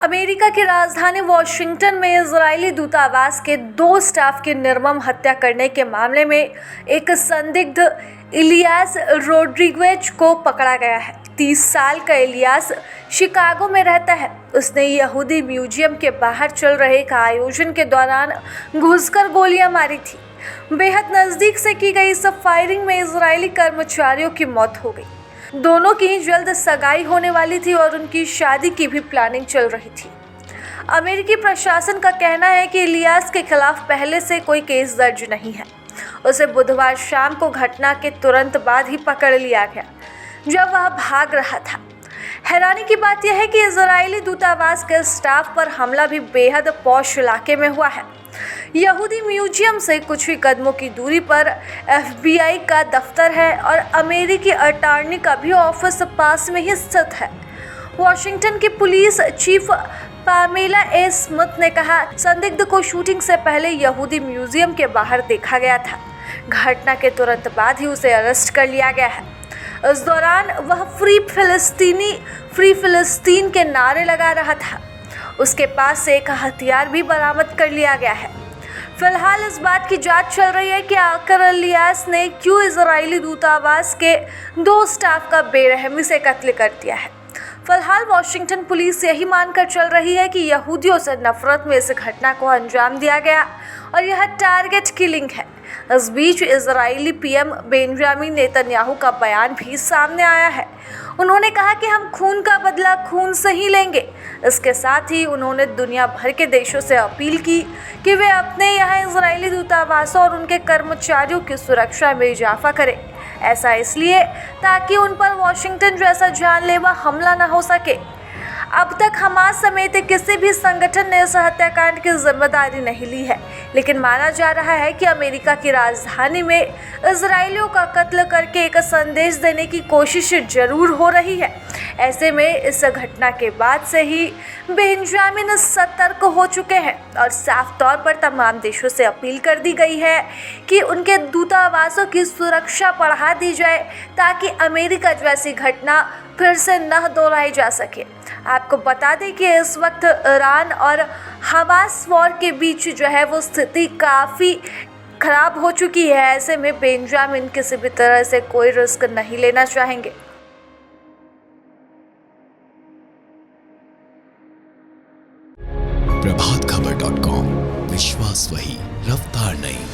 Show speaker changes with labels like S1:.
S1: America की राजधानी Washington में इजरायली दूतावास के 2 स्टाफ की निर्मम हत्या करने के मामले में एक संदिग्ध इलियास रोड्रिगेज को पकड़ा गया है। 30 साल का इलियास शिकागो में रहता है। उसने यहूदी म्यूजियम के बाहर चल रहे एक आयोजन के दौरान घुसकर गोलियां मारी थी। बेहद नज़दीक से की गई इस फायरिंग में इजरायली कर्मचारियों की मौत हो गई। दोनों की जल्द सगाई होने वाली थी और उनकी शादी की भी प्लानिंग चल रही थी। अमेरिकी प्रशासन का कहना है कि इलियास के खिलाफ पहले से कोई केस दर्ज नहीं है। उसे बुधवार शाम को घटना के तुरंत बाद ही पकड़ लिया गया जब वह भाग रहा था। हैरानी की बात यह है कि इजरायली दूतावास के स्टाफ पर हमला भी बेहद पॉश इलाके में हुआ है। यहूदी म्यूजियम से कुछ ही कदमों की दूरी पर FBI का दफ्तर है और अमेरिकी अटॉर्नी का भी ऑफिस पास में ही स्थित है। वॉशिंगटन की police chief Pamela A Smith ने कहा, संदिग्ध को शूटिंग से पहले यहूदी म्यूजियम के बाहर देखा गया था। घटना के तुरंत बाद ही उसे अरेस्ट कर लिया गया है। इस दौरान वह फ्री फिलिस्तीन के नारे लगा रहा था। उसके पास से एक हथियार भी बरामद कर लिया गया है। फिलहाल इस बात की जांच चल रही है कि आखिर इलियास ने क्यों इजरायली दूतावास के 2 स्टाफ का बेरहमी से कत्ल कर दिया है। फिलहाल वॉशिंगटन पुलिस यही मानकर चल रही है कि यहूदियों से नफरत में इस घटना को अंजाम दिया गया और यह टारगेट किलिंग है। इस बीच इजरायली PM बेंजामिन नेतन्याहू का बयान भी सामने आया है। उन्होंने कहा कि हम खून का बदला खून से ही लेंगे। इसके साथ ही उन्होंने दुनिया भर के देशों से अपील की कि वे अपने यहाँ इजरायली दूतावासों और उनके कर्मचारियों की सुरक्षा में इजाफा करें। ऐसा इसलिए ताकि उन पर वॉशिंगटन जैसा जानलेवा हमला न हो सके। अब तक हमास समेत किसी भी संगठन ने इस हत्याकांड की जिम्मेदारी नहीं ली है, लेकिन माना जा रहा है कि अमेरिका की राजधानी में इजरायलियों का कत्ल करके एक संदेश देने की कोशिश जरूर हो रही है। ऐसे में इस घटना के बाद से ही बेंजामिन सतर्क हो चुके हैं और साफ तौर पर तमाम देशों से अपील कर दी गई है कि उनके दूतावासों की सुरक्षा बढ़ा दी जाए ताकि अमेरिका जैसी घटना फिर से न दोहराई जा सके। आपको बता दें कि इस वक्त ईरान और हमास वॉर के बीच जो है वो स्थिति काफ़ी खराब हो चुकी है। ऐसे में बेंजामिन किसी भी तरह से कोई रिस्क नहीं लेना चाहेंगे।
S2: प्रभातखबर.com, विश्वास वही, रफ्तार नहीं।